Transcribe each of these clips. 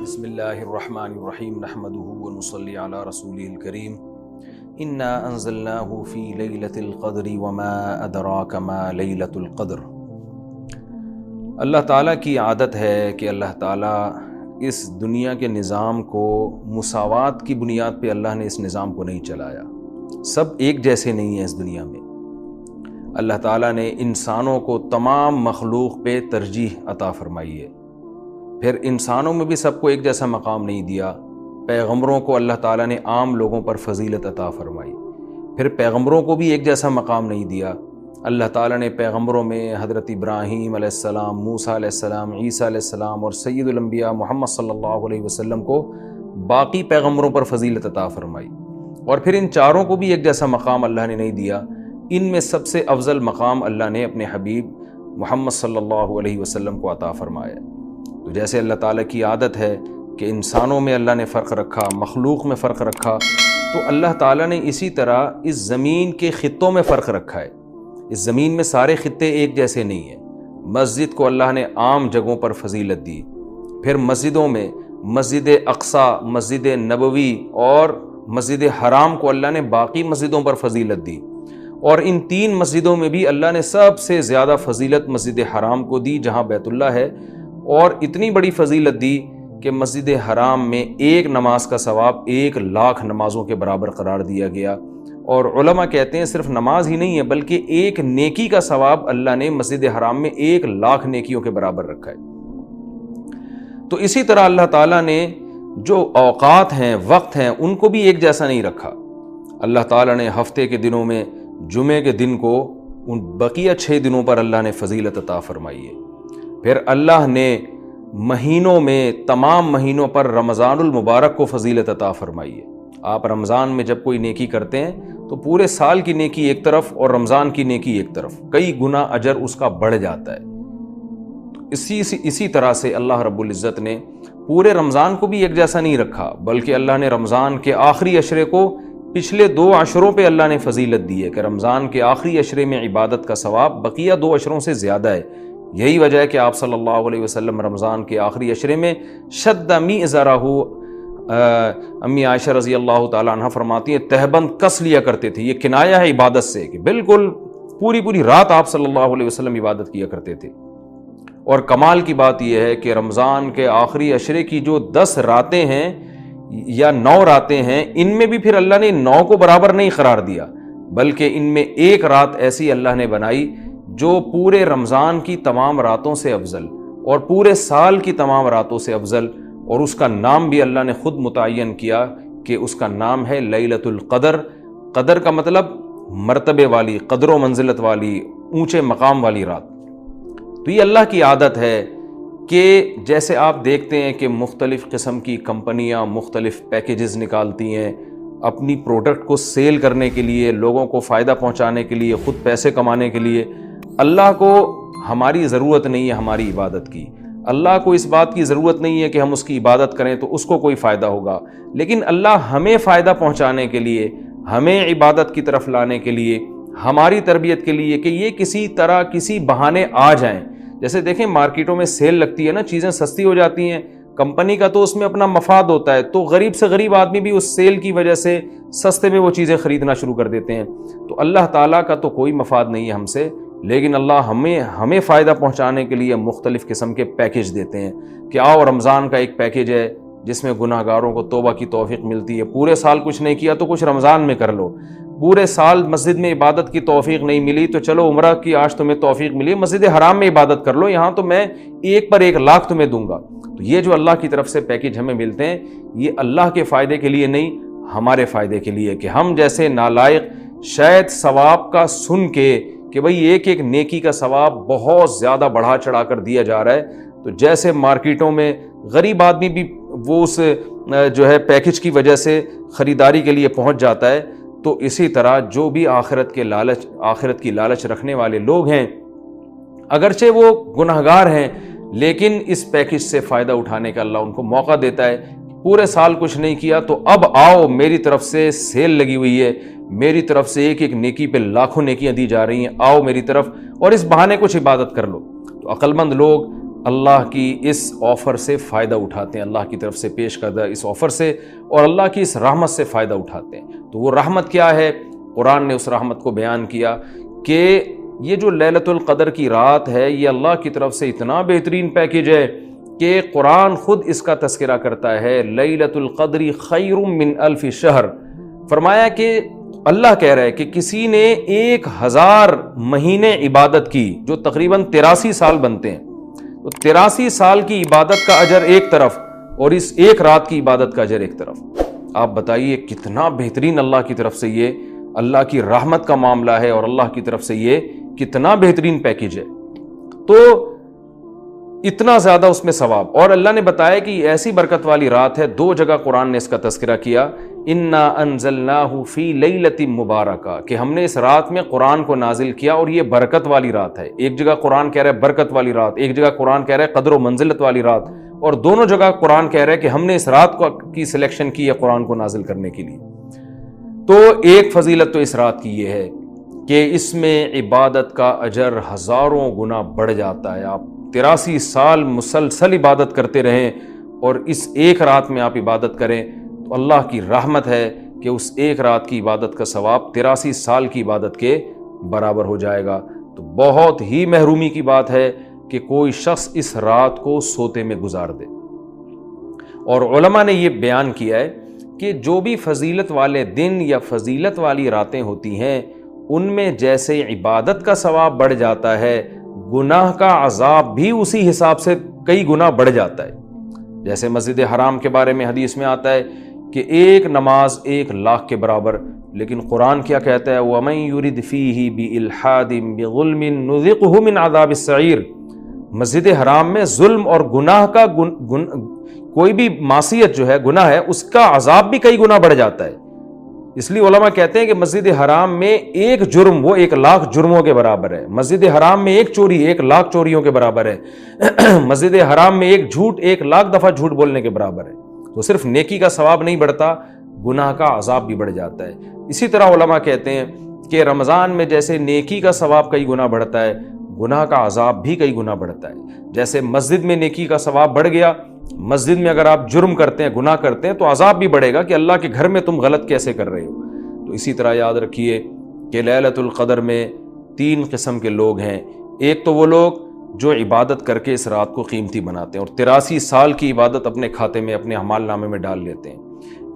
بسم اللہ الرحمن الرحیم نحمده ونصلی علی رسولہ الکریم انا انزلناہ فی لیلۃ القدر وما ادراک ما لیلۃ القدر۔ اللہ تعالیٰ کی عادت ہے کہ اللہ تعالیٰ اس دنیا کے نظام کو مساوات کی بنیاد پہ اللہ نے اس نظام کو نہیں چلایا۔ سب ایک جیسے نہیں ہیں اس دنیا میں۔ اللہ تعالیٰ نے انسانوں کو تمام مخلوق پہ ترجیح عطا فرمائی ہے۔ پھر انسانوں میں بھی سب کو ایک جیسا مقام نہیں دیا۔ پیغمبروں کو اللہ تعالیٰ نے عام لوگوں پر فضیلت عطا فرمائی۔ پھر پیغمبروں کو بھی ایک جیسا مقام نہیں دیا۔ اللہ تعالیٰ نے پیغمبروں میں حضرت ابراہیم علیہ السلام، موسیٰ علیہ السلام، عیسیٰ علیہ السلام اور سید الانبیاء محمد صلی اللہ علیہ وسلم کو باقی پیغمبروں پر فضیلت عطا فرمائی۔ اور پھر ان چاروں کو بھی ایک جیسا مقام اللہ نے نہیں دیا۔ ان میں سب سے افضل مقام اللہ نے اپنے حبیب محمد صلی اللہ علیہ وسلم کو عطا فرمایا۔ تو جیسے اللہ تعالیٰ کی عادت ہے کہ انسانوں میں اللہ نے فرق رکھا، مخلوق میں فرق رکھا، تو اللہ تعالیٰ نے اسی طرح اس زمین کے خطوں میں فرق رکھا ہے۔ اس زمین میں سارے خطے ایک جیسے نہیں ہیں۔ مسجد کو اللہ نے عام جگہوں پر فضیلت دی۔ پھر مسجدوں میں مسجد اقصیٰ، مسجد نبوی اور مسجد حرام کو اللہ نے باقی مسجدوں پر فضیلت دی۔ اور ان تین مسجدوں میں بھی اللہ نے سب سے زیادہ فضیلت مسجد حرام کو دی جہاں بیت اللہ ہے، اور اتنی بڑی فضیلت دی کہ مسجد حرام میں ایک نماز کا ثواب 1,00,000 نمازوں کے برابر قرار دیا گیا۔ اور علماء کہتے ہیں صرف نماز ہی نہیں ہے بلکہ ایک نیکی کا ثواب اللہ نے مسجد حرام میں 1,00,000 نیکیوں کے برابر رکھا ہے۔ تو اسی طرح اللہ تعالیٰ نے جو اوقات ہیں، وقت ہیں، ان کو بھی ایک جیسا نہیں رکھا۔ اللہ تعالیٰ نے ہفتے کے دنوں میں جمعے کے دن کو ان بقیہ 6 دنوں پر اللہ نے فضیلت عطا فرمائی ہے۔ پھر اللہ نے مہینوں میں تمام مہینوں پر رمضان المبارک کو فضیلت عطا فرمائی ہے۔ آپ رمضان میں جب کوئی نیکی کرتے ہیں تو پورے سال کی نیکی ایک طرف اور رمضان کی نیکی ایک طرف، کئی گنا اجر اس کا بڑھ جاتا ہے۔ اسی طرح سے اللہ رب العزت نے پورے رمضان کو بھی ایک جیسا نہیں رکھا، بلکہ اللہ نے رمضان کے آخری عشرے کو پچھلے 2 عشروں پہ اللہ نے فضیلت دی ہے کہ رمضان کے آخری عشرے میں عبادت کا ثواب بقیہ 2 عشروں سے زیادہ ہے۔ یہی وجہ ہے کہ آپ صلی اللہ علیہ وسلم رمضان کے آخری عشرے میں شد میزرہ، امی عائشہ رضی اللہ تعالیٰ عنہ فرماتی ہیں تہبند کس لیا کرتے تھے۔ یہ کنایہ ہے عبادت سے کہ بالکل پوری رات آپ صلی اللہ علیہ وسلم عبادت کیا کرتے تھے۔ اور کمال کی بات یہ ہے کہ رمضان کے آخری عشرے کی جو 10 راتیں ہیں یا 9 راتیں ہیں، ان میں بھی پھر اللہ نے 9 کو برابر نہیں قرار دیا، بلکہ ان میں ایک رات ایسی اللہ نے بنائی جو پورے رمضان کی تمام راتوں سے افضل اور پورے سال کی تمام راتوں سے افضل، اور اس کا نام بھی اللہ نے خود متعین کیا کہ اس کا نام ہے لیلۃ القدر۔ قدر کا مطلب مرتبے والی، قدر و منزلت والی، اونچے مقام والی رات۔ تو یہ اللہ کی عادت ہے کہ جیسے آپ دیکھتے ہیں کہ مختلف قسم کی کمپنیاں مختلف پیکیجز نکالتی ہیں اپنی پروڈکٹ کو سیل کرنے کے لیے، لوگوں کو فائدہ پہنچانے کے لیے، خود پیسے کمانے کے لیے۔ اللہ کو ہماری ضرورت نہیں ہے ہماری عبادت کی۔ اللہ کو اس بات کی ضرورت نہیں ہے کہ ہم اس کی عبادت کریں تو اس کو کوئی فائدہ ہوگا، لیکن اللہ ہمیں فائدہ پہنچانے کے لیے، ہمیں عبادت کی طرف لانے کے لیے، ہماری تربیت کے لیے کہ یہ کسی طرح کسی بہانے آ جائیں۔ جیسے دیکھیں مارکیٹوں میں سیل لگتی ہے نا، چیزیں سستی ہو جاتی ہیں، کمپنی کا تو اس میں اپنا مفاد ہوتا ہے، تو غریب سے غریب آدمی بھی اس سیل کی وجہ سے سستے میں وہ چیزیں خریدنا شروع کر دیتے ہیں۔ تو اللہ تعالیٰ کا تو کوئی مفاد نہیں ہے ہم سے، لیکن اللہ ہمیں فائدہ پہنچانے کے لیے مختلف قسم کے پیکیج دیتے ہیں کہ آؤ رمضان کا ایک پیکیج ہے جس میں گناہ گاروں کو توبہ کی توفیق ملتی ہے۔ پورے سال کچھ نہیں کیا تو کچھ رمضان میں کر لو، پورے سال مسجد میں عبادت کی توفیق نہیں ملی تو چلو عمرہ کی آج تمہیں توفیق ملی، مسجد حرام میں عبادت کر لو، یہاں تو میں 1 پر 1,00,000 تمہیں دوں گا۔ تو یہ جو اللہ کی طرف سے پیکیج ہمیں ملتے ہیں، یہ اللہ کے فائدے کے لیے نہیں، ہمارے فائدے کے لیے، کہ ہم جیسے نالائق شاید ثواب کا سن کے کہ بھئی ایک نیکی کا ثواب بہت زیادہ بڑھا چڑھا کر دیا جا رہا ہے، تو جیسے مارکیٹوں میں غریب آدمی بھی وہ اس جو ہے پیکیج کی وجہ سے خریداری کے لیے پہنچ جاتا ہے، تو اسی طرح جو بھی آخرت کی لالچ رکھنے والے لوگ ہیں، اگرچہ وہ گناہگار ہیں لیکن اس پیکیج سے فائدہ اٹھانے کا اللہ ان کو موقع دیتا ہے۔ پورے سال کچھ نہیں کیا تو اب آؤ، میری طرف سے سیل لگی ہوئی ہے، میری طرف سے ایک نیکی پہ لاکھوں نیکیاں دی جا رہی ہیں، آؤ میری طرف اور اس بہانے کچھ عبادت کر لو۔ تو عقل مند لوگ اللہ کی اس آفر سے فائدہ اٹھاتے ہیں، اللہ کی طرف سے پیش کردہ اس آفر سے اور اللہ کی اس رحمت سے فائدہ اٹھاتے ہیں۔ تو وہ رحمت کیا ہے؟ قرآن نے اس رحمت کو بیان کیا کہ یہ جو لیلۃ القدر کی رات ہے یہ اللہ کی طرف سے اتنا بہترین پیکیج ہے کہ قرآن خود اس کا تذکرہ کرتا ہے، لیلۃ القدر خیر من الف شہر۔ فرمایا کہ اللہ کہہ رہا ہے کہ کسی نے 1000 مہینے عبادت کی، جو تقریباً 83 سال بنتے ہیں، تو 83 سال کی عبادت کا اجر ایک طرف اور اس ایک رات کی عبادت کا اجر ایک طرف۔ آپ بتائیے کتنا بہترین اللہ کی طرف سے یہ اللہ کی رحمت کا معاملہ ہے اور اللہ کی طرف سے یہ کتنا بہترین پیکیج ہے۔ تو اتنا زیادہ اس میں ثواب، اور اللہ نے بتایا کہ یہ ایسی برکت والی رات ہے، 2 جگہ قرآن نے اس کا تذکرہ کیا، انا انزلناہ فی لیلۃ مبارکہ، کہ ہم نے اس رات میں قرآن کو نازل کیا اور یہ برکت والی رات ہے۔ ایک جگہ قرآن کہہ رہا ہے برکت والی رات، ایک جگہ قرآن کہہ رہا ہے قدر و منزلت والی رات، اور دونوں جگہ قرآن کہہ رہا ہے کہ ہم نے اس رات کی سلیکشن کی ہے قرآن کو نازل کرنے کے لیے۔ تو ایک فضیلت تو اس رات کی یہ ہے کہ اس میں عبادت کا اجر ہزاروں گنا بڑھ جاتا ہے۔ آپ 83 سال مسلسل عبادت کرتے رہیں اور اس ایک رات میں آپ عبادت کریں تو اللہ کی رحمت ہے کہ اس ایک رات کی عبادت کا ثواب 83 سال کی عبادت کے برابر ہو جائے گا۔ تو بہت ہی محرومی کی بات ہے کہ کوئی شخص اس رات کو سوتے میں گزار دے۔ اور علماء نے یہ بیان کیا ہے کہ جو بھی فضیلت والے دن یا فضیلت والی راتیں ہوتی ہیں ان میں جیسے عبادت کا ثواب بڑھ جاتا ہے، گناہ کا عذاب بھی اسی حساب سے کئی گنا بڑھ جاتا ہے۔ جیسے مسجد حرام کے بارے میں حدیث میں آتا ہے کہ ایک نماز 1,00,000 کے برابر، لیکن قرآن کیا کہتا ہے؟ وَمَن يُرِدْ فِيهِ بِإِلْحَادٍ بِظُلْمٍ نُذِقْهُ مِنْ عَذَابِ السَّعِيرِ۔ مسجد حرام میں ظلم اور گناہ کا کوئی بھی معصیت جو ہے، گناہ ہے، اس کا عذاب بھی کئی گنا بڑھ جاتا ہے۔ اس لیے علماء کہتے ہیں کہ مسجد حرام میں ایک جرم وہ 1,00,000 جرموں کے برابر ہے، مسجد حرام میں ایک چوری 1,00,000 چوریوں کے برابر ہے، مسجد حرام میں ایک جھوٹ 1,00,000 دفعہ جھوٹ بولنے کے برابر ہے۔ تو صرف نیکی کا ثواب نہیں بڑھتا، گناہ کا عذاب بھی بڑھ جاتا ہے۔ اسی طرح علماء کہتے ہیں کہ رمضان میں جیسے نیکی کا ثواب کئی گنا بڑھتا ہے، گناہ کا عذاب بھی کئی گنا بڑھتا ہے۔ جیسے مسجد میں نیکی کا ثواب بڑھ گیا، مسجد میں اگر آپ جرم کرتے ہیں، گناہ کرتے ہیں، تو عذاب بھی بڑھے گا کہ اللہ کے گھر میں تم غلط کیسے کر رہے ہو۔ تو اسی طرح یاد رکھیے کہ لیلۃ القدر میں 3 قسم کے لوگ ہیں۔ ایک تو وہ لوگ جو عبادت کر کے اس رات کو قیمتی بناتے ہیں اور 83 سال کی عبادت اپنے کھاتے میں، اپنے اعمال نامے میں ڈال لیتے ہیں۔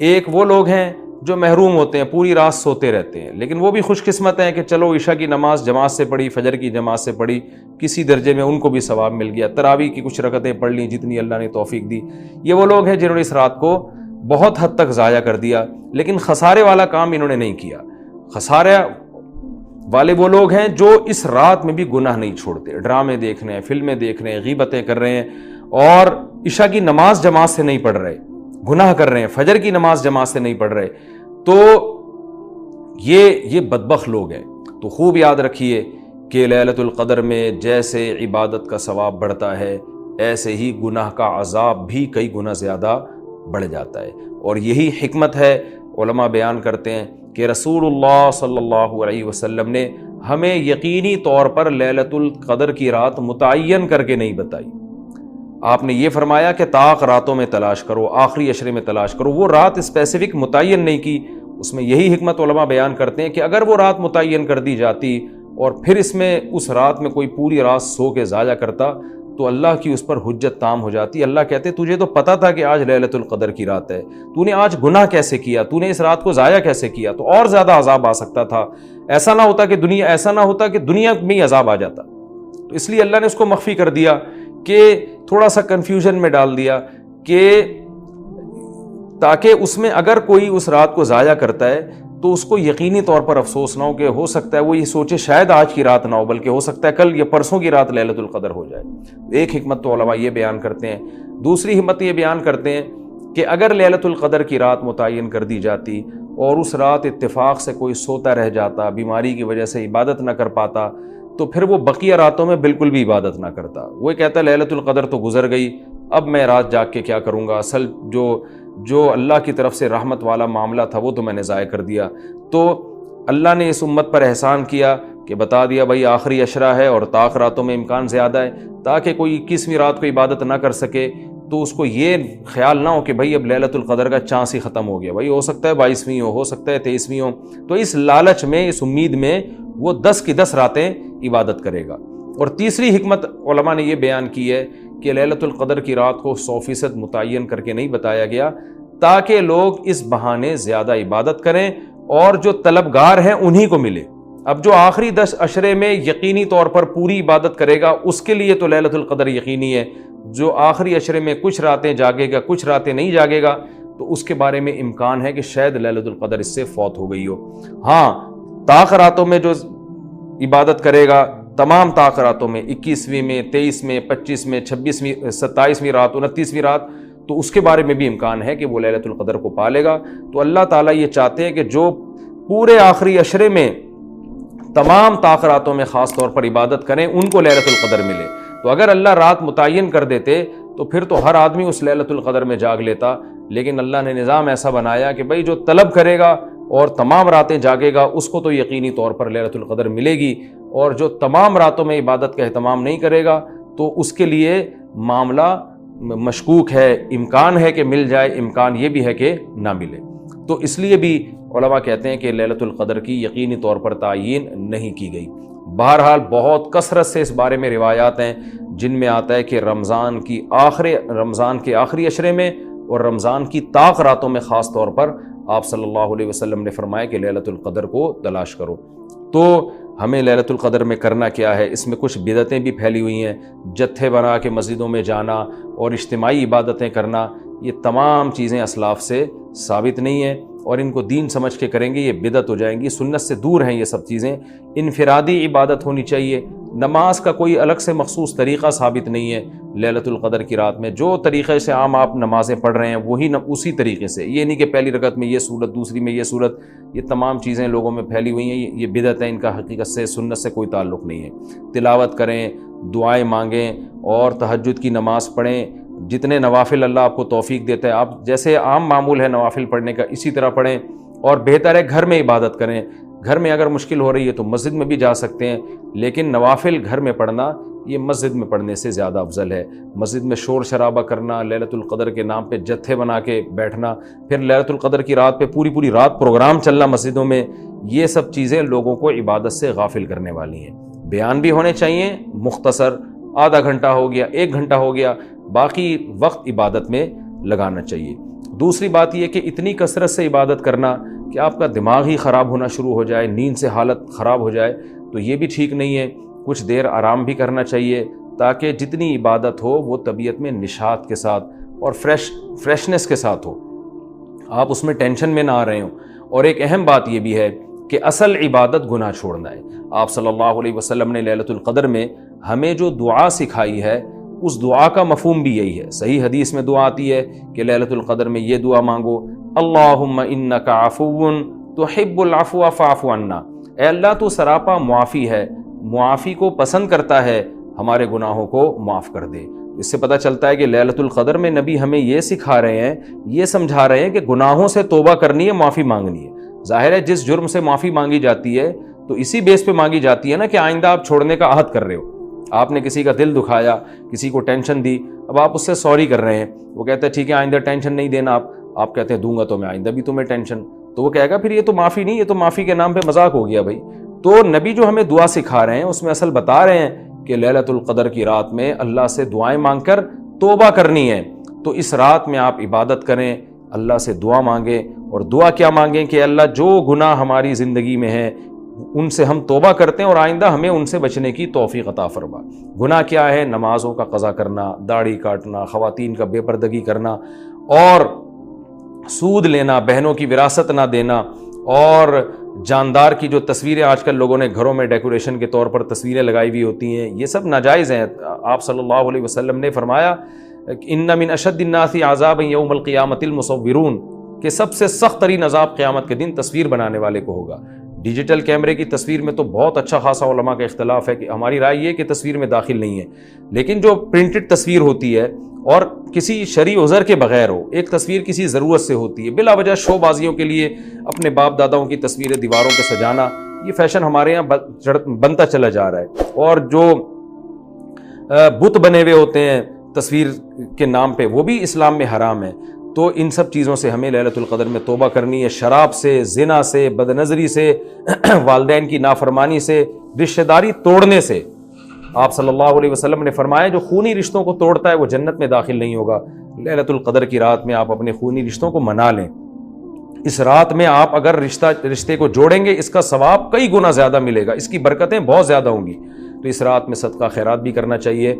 ایک وہ لوگ ہیں جو محروم ہوتے ہیں، پوری رات سوتے رہتے ہیں، لیکن وہ بھی خوش قسمت ہیں کہ چلو عشاء کی نماز جماعت سے پڑھی، فجر کی جماعت سے پڑھی، کسی درجے میں ان کو بھی ثواب مل گیا، تراویح کی کچھ رکعتیں پڑھ لیں جتنی اللہ نے توفیق دی۔ یہ وہ لوگ ہیں جنہوں نے اس رات کو بہت حد تک ضائع کر دیا، لیکن خسارے والا کام انہوں نے نہیں کیا۔ خسارے والے وہ لوگ ہیں جو اس رات میں بھی گناہ نہیں چھوڑتے، ڈرامے دیکھ رہے ہیں، فلمیں دیکھ رہے ہیں، غیبتیں کر رہے ہیں اور عشاء کی نماز جماعت سے نہیں پڑھ رہے، گناہ کر رہے ہیں، فجر کی نماز جماعت سے نہیں پڑھ رہے، تو یہ بدبخت لوگ ہیں۔ تو خوب یاد رکھیے کہ لیلۃ القدر میں جیسے عبادت کا ثواب بڑھتا ہے، ایسے ہی گناہ کا عذاب بھی کئی گنا زیادہ بڑھ جاتا ہے۔ اور یہی حکمت ہے، علماء بیان کرتے ہیں کہ رسول اللہ صلی اللہ علیہ وسلم نے ہمیں یقینی طور پر لیلۃ القدر کی رات متعین کر کے نہیں بتائی۔ آپ نے یہ فرمایا کہ طاق راتوں میں تلاش کرو، آخری عشرے میں تلاش کرو، وہ رات اسپیسیفک متعین نہیں کی۔ اس میں یہی حکمت علماء بیان کرتے ہیں کہ اگر وہ رات متعین کر دی جاتی اور پھر اس رات میں کوئی پوری رات سو کے ضائع کرتا تو اللہ کی اس پر حجت تام ہو جاتی۔ اللہ کہتے تجھے تو پتہ تھا کہ آج لیلۃ القدر کی رات ہے، تو نے آج گناہ کیسے کیا، تو نے اس رات کو ضائع کیسے کیا، تو اور زیادہ عذاب آ سکتا تھا۔ ایسا نہ ہوتا کہ دنیا میں ہی عذاب آ جاتا۔ تو اس لیے اللہ نے اس کو مخفی کر دیا، کہ تھوڑا سا کنفیوژن میں ڈال دیا، کہ تاکہ اس میں اگر کوئی اس رات کو ضائع کرتا ہے تو اس کو یقینی طور پر افسوس نہ ہو، کہ ہو سکتا ہے وہ یہ سوچے شاید آج کی رات نہ ہو، بلکہ ہو سکتا ہے کل یا پرسوں کی رات لیلۃ القدر ہو جائے۔ ایک حکمت تو علماء یہ بیان کرتے ہیں۔ دوسری حکمت یہ بیان کرتے ہیں کہ اگر لیلۃ القدر کی رات متعین کر دی جاتی اور اس رات اتفاق سے کوئی سوتا رہ جاتا، بیماری کی وجہ سے عبادت نہ کر پاتا، تو پھر وہ بقیہ راتوں میں بالکل بھی عبادت نہ کرتا۔ وہ کہتا ہے لیلۃ القدر تو گزر گئی، اب میں رات جاگ کے کیا کروں گا، اصل جو اللہ کی طرف سے رحمت والا معاملہ تھا وہ تو میں نے ضائع کر دیا۔ تو اللہ نے اس امت پر احسان کیا کہ بتا دیا بھائی آخری عشرہ ہے اور طاق راتوں میں امکان زیادہ ہے، تاکہ کوئی 21ویں رات کو عبادت نہ کر سکے تو اس کو یہ خیال نہ ہو کہ بھائی اب لیلۃ القدر کا چانس ہی ختم ہو گیا، بھائی ہو سکتا ہے 22ویں ہو سکتا ہے 23ویں ہو، تو اس لالچ میں، اس امید میں وہ 10 کی 10 راتیں عبادت کرے گا۔ اور تیسری حکمت علماء نے یہ بیان کی ہے کہ لیلۃ القدر کی رات کو 100% متعین کر کے نہیں بتایا گیا تاکہ لوگ اس بہانے زیادہ عبادت کریں اور جو طلبگار ہیں انہی کو ملے۔ اب جو آخری 10 عشرے میں یقینی طور پر پوری عبادت کرے گا اس کے لیے تو لیلۃ القدر یقینی ہے، جو آخری عشرے میں کچھ راتیں جاگے گا کچھ راتیں نہیں جاگے گا تو اس کے بارے میں امکان ہے کہ شاید لیلۃ القدر اس سے فوت ہو گئی ہو۔ ہاں، طاق راتوں میں جو عبادت کرے گا، تمام طاق راتوں میں، 21ویں میں، 23 میں، 25 میں، 26ویں، 27ویں رات، 29ویں رات، تو اس کے بارے میں بھی امکان ہے کہ وہ لیلۃ القدر کو پالے گا۔ تو اللہ تعالیٰ یہ چاہتے ہیں کہ جو پورے آخری عشرے میں تمام طاق راتوں میں خاص طور پر عبادت کریں ان کو لیلۃ القدر ملے۔ تو اگر اللہ رات متعین کر دیتے تو پھر تو ہر آدمی اس لیلۃ القدر میں جاگ لیتا، لیکن اللہ نے نظام ایسا بنایا کہ بھئی جو طلب کرے گا اور تمام راتیں جاگے گا اس کو تو یقینی طور پر لیلۃ القدر ملے گی، اور جو تمام راتوں میں عبادت کا اہتمام نہیں کرے گا تو اس کے لیے معاملہ مشکوک ہے، امکان ہے کہ مل جائے، امکان یہ بھی ہے کہ نہ ملے۔ تو اس لیے بھی علماء کہتے ہیں کہ لیلۃ القدر کی یقینی طور پر تعیین نہیں کی گئی۔ بہرحال بہت کثرت سے اس بارے میں روایات ہیں جن میں آتا ہے کہ رمضان کے آخری عشرے میں اور رمضان کی طاق راتوں میں خاص طور پر آپ صلی اللہ علیہ وسلم نے فرمایا کہ لیلۃ القدر کو تلاش کرو۔ تو ہمیں لیلۃ القدر میں کرنا کیا ہے؟ اس میں کچھ بدعتیں بھی پھیلی ہوئی ہیں، جتھے بنا کے مسجدوں میں جانا اور اجتماعی عبادتیں کرنا، یہ تمام چیزیں اسلاف سے ثابت نہیں ہیں، اور ان کو دین سمجھ کے کریں گے یہ بدعت ہو جائیں گی، سنت سے دور ہیں یہ سب چیزیں۔ انفرادی عبادت ہونی چاہیے، نماز کا کوئی الگ سے مخصوص طریقہ ثابت نہیں ہے لیلۃ القدر کی رات میں، جو طریقے سے عام آپ نمازیں پڑھ رہے ہیں وہی اسی طریقے سے، یہ نہیں کہ پہلی رکعت میں یہ صورت، دوسری میں یہ صورت، یہ تمام چیزیں لوگوں میں پھیلی ہوئی ہیں، یہ بدعت ہے، ان کا حقیقت سے سنت سے کوئی تعلق نہیں ہے۔ تلاوت کریں، دعائیں مانگیں اور تہجد کی نماز پڑھیں، جتنے نوافل اللہ آپ کو توفیق دیتا ہے، آپ جیسے عام معمول ہے نوافل پڑھنے کا اسی طرح پڑھیں، اور بہتر ہے گھر میں عبادت کریں۔ گھر میں اگر مشکل ہو رہی ہے تو مسجد میں بھی جا سکتے ہیں، لیکن نوافل گھر میں پڑھنا یہ مسجد میں پڑھنے سے زیادہ افضل ہے۔ مسجد میں شور شرابہ کرنا، لیلۃ القدر کے نام پہ جتھے بنا کے بیٹھنا، پھر لیلۃ القدر کی رات پہ پوری رات پروگرام چلنا مسجدوں میں، یہ سب چیزیں لوگوں کو عبادت سے غافل کرنے والی ہیں۔ بیان بھی ہونے چاہیے مختصر، آدھا گھنٹہ ہو گیا، 1 گھنٹہ ہو گیا، باقی وقت عبادت میں لگانا چاہیے۔ دوسری بات یہ کہ اتنی کثرت سے عبادت کرنا کہ آپ کا دماغ ہی خراب ہونا شروع ہو جائے، نیند سے حالت خراب ہو جائے، تو یہ بھی ٹھیک نہیں ہے۔ کچھ دیر آرام بھی کرنا چاہیے تاکہ جتنی عبادت ہو وہ طبیعت میں نشاط کے ساتھ اور فریشنس کے ساتھ ہو، آپ اس میں ٹینشن میں نہ آ رہے ہوں۔ اور ایک اہم بات یہ بھی ہے کہ اصل عبادت گناہ چھوڑنا ہے۔ آپ صلی اللہ علیہ وسلم نے لیلۃ القدر میں ہمیں جو دعا سکھائی ہے اس دعا کا مفہوم بھی یہی ہے۔ صحیح حدیث میں دعا آتی ہے کہ لیلۃ القدر میں یہ دعا مانگو، اللہم انک عفو تحب العفو فاعف عنا، اے اللہ تو سراپا معافی ہے، معافی کو پسند کرتا ہے، ہمارے گناہوں کو معاف کر دے۔ اس سے پتہ چلتا ہے کہ لیلۃ القدر میں نبی ہمیں یہ سکھا رہے ہیں، یہ سمجھا رہے ہیں کہ گناہوں سے توبہ کرنی ہے، معافی مانگنی ہے۔ ظاہر ہے جس جرم سے معافی مانگی جاتی ہے تو اسی بیس پہ مانگی جاتی ہے نا کہ آئندہ آپ چھوڑنے کا عہد کر رہے ہو۔ آپ نے کسی کا دل دکھایا، کسی کو ٹینشن دی، اب آپ اس سے سوری کر رہے ہیں، وہ کہتا ہے ٹھیک ہے آئندہ ٹینشن نہیں دینا، آپ کہتے ہیں دوں گا تو میں آئندہ بھی تمہیں ٹینشن، تو وہ کہے گا پھر یہ تو معافی نہیں، یہ تو معافی کے نام پہ مذاق ہو گیا بھائی۔ تو نبی جو ہمیں دعا سکھا رہے ہیں اس میں اصل بتا رہے ہیں کہ لیلۃ القدر کی رات میں اللہ سے دعائیں مانگ کر توبہ کرنی ہے۔ تو اس رات میں آپ عبادت کریں، اللہ سے دعا مانگیں، اور دعا کیا مانگیں کہ اللہ جو گناہ ہماری زندگی میں ہیں ان سے ہم توبہ کرتے ہیں اور آئندہ ہمیں ان سے بچنے کی توفیق عطا فرما۔ گناہ کیا ہے؟ نمازوں کا قضا کرنا، داڑھی کاٹنا، خواتین کا بے پردگی کرنا، اور سود لینا، بہنوں کی وراثت نہ دینا، اور جاندار کی جو تصویریں آج کل لوگوں نے گھروں میں ڈیکوریشن کے طور پر تصویریں لگائی ہوئی ہوتی ہیں، یہ سب ناجائز ہیں۔ آپ صلی اللہ علیہ وسلم نے فرمایا ان من اشد الناس عذابا یوم القیامۃ المصورون، کہ سب سے سخت ترین عذاب قیامت کے دن تصویر بنانے والے کو ہوگا۔ ڈیجیٹل کیمرے کی تصویر میں تو بہت اچھا خاصا علماء کا اختلاف ہے کہ ہماری رائے یہ کہ تصویر میں داخل نہیں ہے، لیکن جو پرنٹڈ تصویر ہوتی ہے اور کسی شرعی عذر کے بغیر ہو، ایک تصویر کسی ضرورت سے ہوتی ہے، بلا وجہ شو بازیوں کے لیے اپنے باپ داداؤں کی تصویریں دیواروں پہ سجانا، یہ فیشن ہمارے یہاں بنتا چلا جا رہا ہے، اور جو بت بنے ہوئے ہوتے ہیں تصویر کے نام پہ وہ بھی اسلام میں حرام ہے۔ تو ان سب چیزوں سے ہمیں لیلۃ القدر میں توبہ کرنی ہے، شراب سے، زنا سے، بدنظری سے، والدین کی نافرمانی سے، رشتہ داری توڑنے سے۔ آپ صلی اللہ علیہ وسلم نے فرمایا جو خونی رشتوں کو توڑتا ہے وہ جنت میں داخل نہیں ہوگا۔ لیلۃ القدر کی رات میں آپ اپنے خونی رشتوں کو منا لیں۔ اس رات میں آپ اگر رشتے کو جوڑیں گے اس کا ثواب کئی گنا زیادہ ملے گا، اس کی برکتیں بہت زیادہ ہوں گی۔ تو اس رات میں صدقہ خیرات بھی کرنا چاہیے،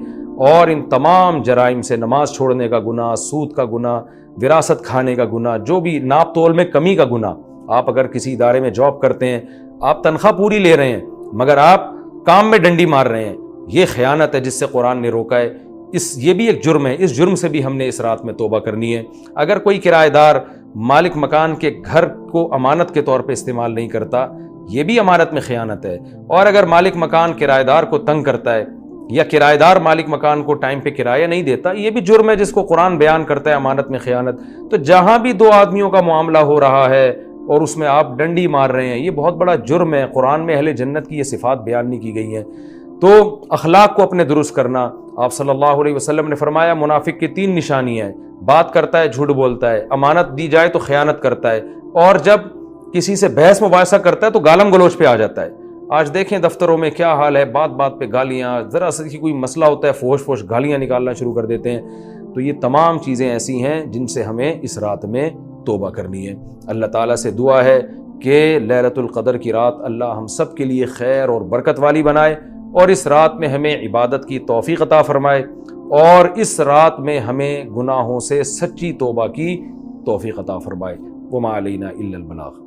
اور ان تمام جرائم سے، نماز چھوڑنے کا گناہ، سود کا گناہ، وراثت کھانے کا گناہ، جو بھی ناپ تول میں کمی کا گناہ، آپ اگر کسی ادارے میں جاب کرتے ہیں، آپ تنخواہ پوری لے رہے ہیں مگر آپ کام میں ڈنڈی مار رہے ہیں، یہ خیانت ہے جس سے قرآن نے روکا ہے۔ یہ بھی ایک جرم ہے، اس جرم سے بھی ہم نے اس رات میں توبہ کرنی ہے۔ اگر کوئی کرایہ دار مالک مکان کے گھر کو امانت کے طور پہ استعمال نہیں کرتا، یہ بھی امانت میں خیانت ہے۔ اور اگر مالک مکان کرایہ دار کو تنگ کرتا ہے، یا کرایہ دار مالک مکان کو ٹائم پہ کرایہ نہیں دیتا، یہ بھی جرم ہے جس کو قرآن بیان کرتا ہے امانت میں خیانت۔ تو جہاں بھی دو آدمیوں کا معاملہ ہو رہا ہے اور اس میں آپ ڈنڈی مار رہے ہیں، یہ بہت بڑا جرم ہے۔ قرآن میں اہل جنت کی یہ صفات بیان نہیں کی گئی ہیں۔ تو اخلاق کو اپنے درست کرنا، آپ صلی اللہ علیہ وسلم نے فرمایا منافق کی 3 نشانیاں ہیں، بات کرتا ہے، جھوٹ بولتا ہے، امانت دی جائے تو خیانت کرتا ہے، اور جب کسی سے بحث مباحثہ کرتا ہے تو گالم گلوچ پہ آ جاتا ہے۔ آج دیکھیں دفتروں میں کیا حال ہے، بات بات پہ گالیاں، ذرا سا کوئی مسئلہ ہوتا ہے فوش گالیاں نکالنا شروع کر دیتے ہیں۔ تو یہ تمام چیزیں ایسی ہیں جن سے ہمیں اس رات میں توبہ کرنی ہے۔ اللہ تعالیٰ سے دعا ہے کہ لیلۃ القدر کی رات اللہ ہم سب کے لیے خیر اور برکت والی بنائے، اور اس رات میں ہمیں عبادت کی توفیق عطا فرمائے، اور اس رات میں ہمیں گناہوں سے سچی توبہ کی توفیق عطا فرمائے۔ وما علینا الا البلاغ۔